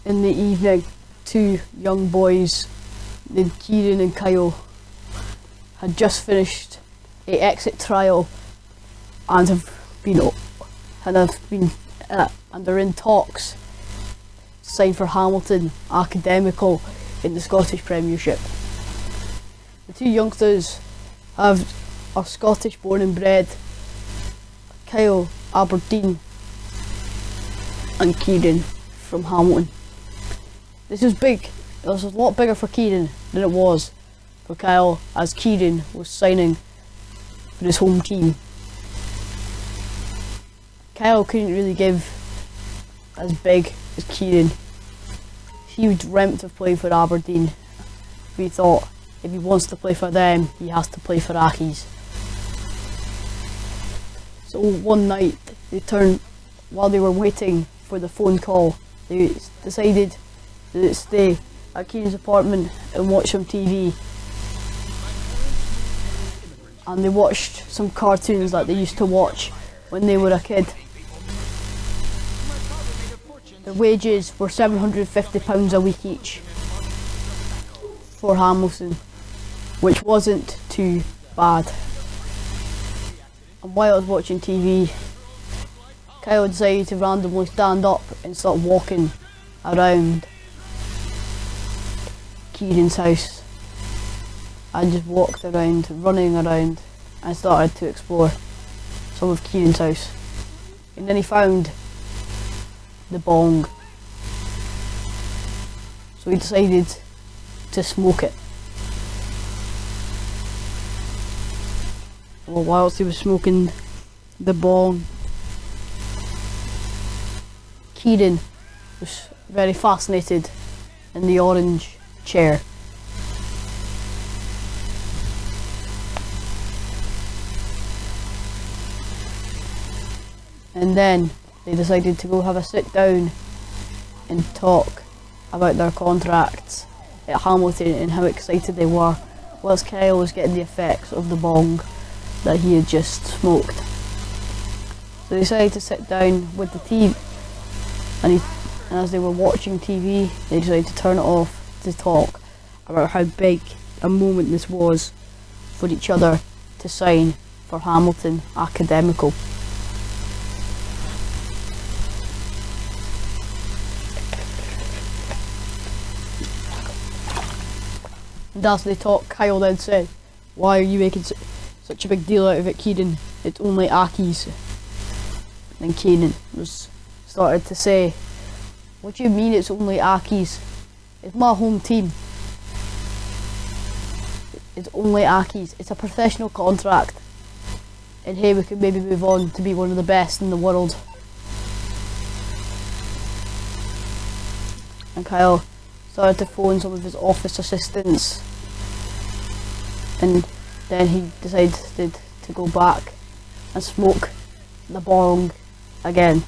in the evening, two young boys named Kieran and Kyle had just finished a exit trial and are in talks to sign for Hamilton Academical in the Scottish Premiership. The two youngsters are Scottish born and bred. Kyle Aberdeen and Kieran from Hamilton. This was big. It was a lot bigger for Kieran than it was for Kyle, as Kieran was signing for his home team. Kyle couldn't really give as big as Kieran. He dreamt of playing for Aberdeen. We thought if he wants to play for them, he has to play for Accies. So one night, while they were waiting for the phone call, they decided to stay at Kieran's apartment and watch some TV. And they watched some cartoons that they used to watch when they were a kid. Their wages were £750 a week each for Hamilton, which wasn't too bad. And while I was watching TV, Kyle decided to randomly stand up and start walking around Kieran's house. I just walked around, running around, and started to explore some of Kieran's house. And then he found the bong. So he decided to smoke it. Well, whilst he was smoking the bong, Kieran was very fascinated in the orange chair. And then they decided to go have a sit down and talk about their contracts at Hamilton and how excited they were, whilst Kyle was getting the effects of the bong that he had just smoked. So they decided to sit down with the TV, and as they were watching TV, they decided to turn it off to talk about how big a moment this was for each other to sign for Hamilton Academical. And as they talked, Kyle then said, "Why are you making such a big deal out of it, Kieran? It's only Accies." And Kieran started to say, "What do you mean it's only Accies? It's my home team. It's only Accies. It's a professional contract. And hey, we could maybe move on to be one of the best in the world." And Kyle started to phone some of his office assistants, and then he decided to go back and smoke the bong again,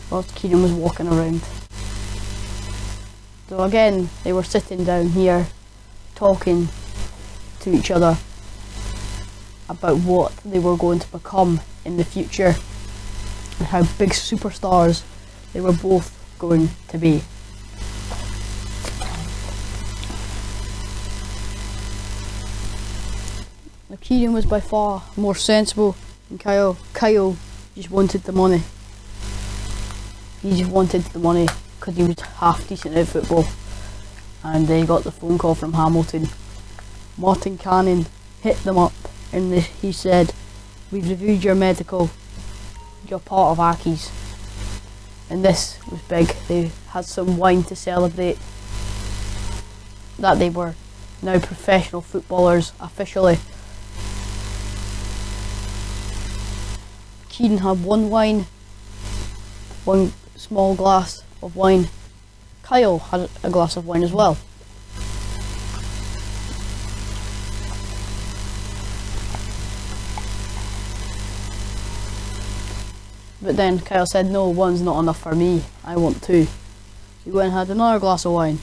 whilst Kieran was walking around. So again, they were sitting down here talking to each other about what they were going to become in the future and how big superstars they were both going to be. Now, Kieran was by far more sensible than Kyle. Kyle just wanted the money. He just wanted the money because he was half decent at football. And they got the phone call from Hamilton. Martin Cannon hit them up and he said, "We've reviewed your medical. You're part of Accies." And this was big. They had some wine to celebrate that they were now professional footballers officially. Kieran had one small glass of wine. Kyle had a glass of wine as well. But then Kyle said, "No, one's not enough for me. I want two." So he went and had another glass of wine.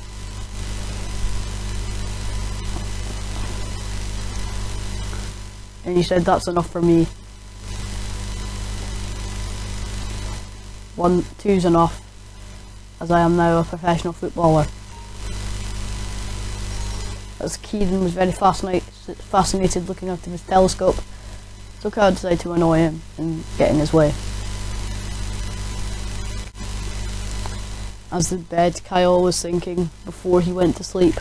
And he said, "That's enough for me." two's enough, as I am now a professional footballer. As Kieran was very fascinated looking out of his telescope, so I decided to annoy him and get in his way. As the bed, Kyle was thinking before he went to sleep,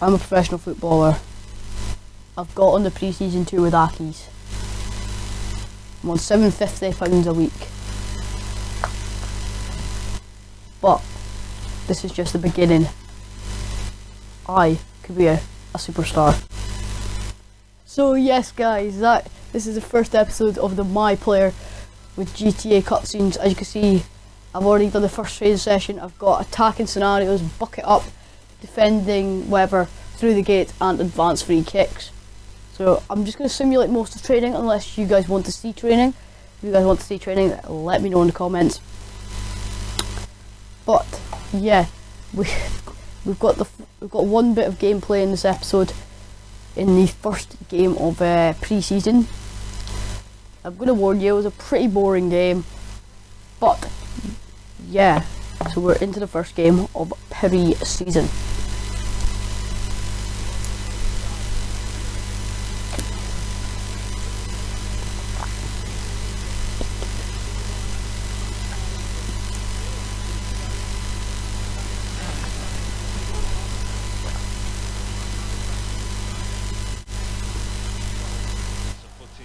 I'm a professional footballer. I've got on the pre-season tour with Aki's. I'm on £750 a week. But this is just the beginning. I could be a superstar. So yes guys, this is the first episode of the My Player with GTA cutscenes. As you can see, I've already done the first training session. I've got attacking scenarios, bucket up, defending, whatever, through the gate, and advanced free kicks. So I'm just going to simulate most of training unless you guys want to see training. If you guys want to see training, let me know in the comments. But yeah, we've got one bit of gameplay in this episode in the first game of pre-season. I'm going to warn you, it was a pretty boring game, but yeah, so we're into the first game of pre-season.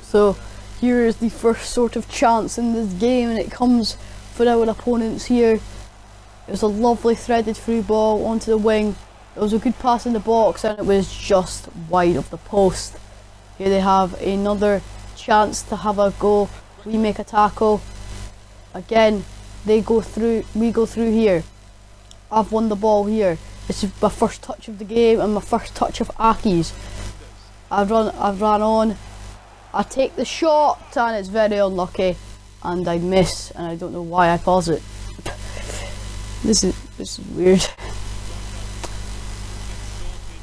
So here is the first sort of chance in this game, and it comes for our opponents here. It was a lovely threaded through ball onto the wing. It was a good pass in the box, and it was just wide of the post. Here they have another chance to have a go. We make a tackle. Again, they go through, we go through here. I've won the ball here. This is my first touch of the game and my first touch of Aki's. I've ran on. I take the shot and it's very unlucky, and I miss, and I don't know why I pause it. This is weird.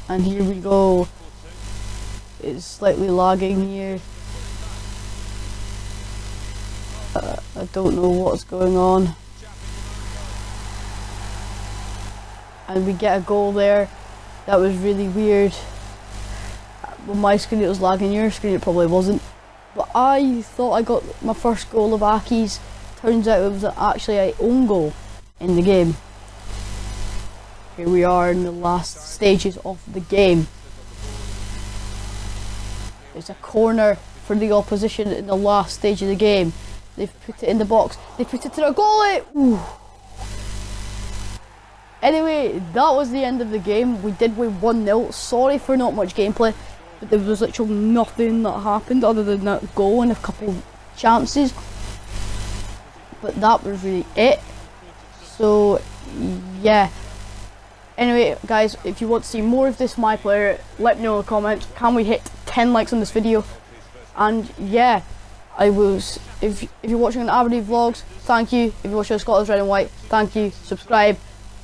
And here we go. It's slightly lagging here. I don't know what's going on. And we get a goal there. That was really weird. On my screen it was lagging, your screen it probably wasn't. But I thought I got my first goal of Aki's. Turns out it was actually an own goal in the game. Here we are in the last stages of the game. It's a corner for the opposition in the last stage of the game. They've put it in the box. They put it to the goalie. Ooh. Anyway, that was the end of the game. We did win 1-0. Sorry for not much gameplay, but there was literally nothing that happened other than that goal and a couple chances. But that was really it. So yeah. Anyway guys, if you want to see more of this My Player, let me know in the comments. Can we hit 10 likes on this video? And yeah, if you're watching on Aberdeen Vlogs, thank you. If you're watching on Scotland's Red and White, thank you. Subscribe,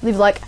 leave a like.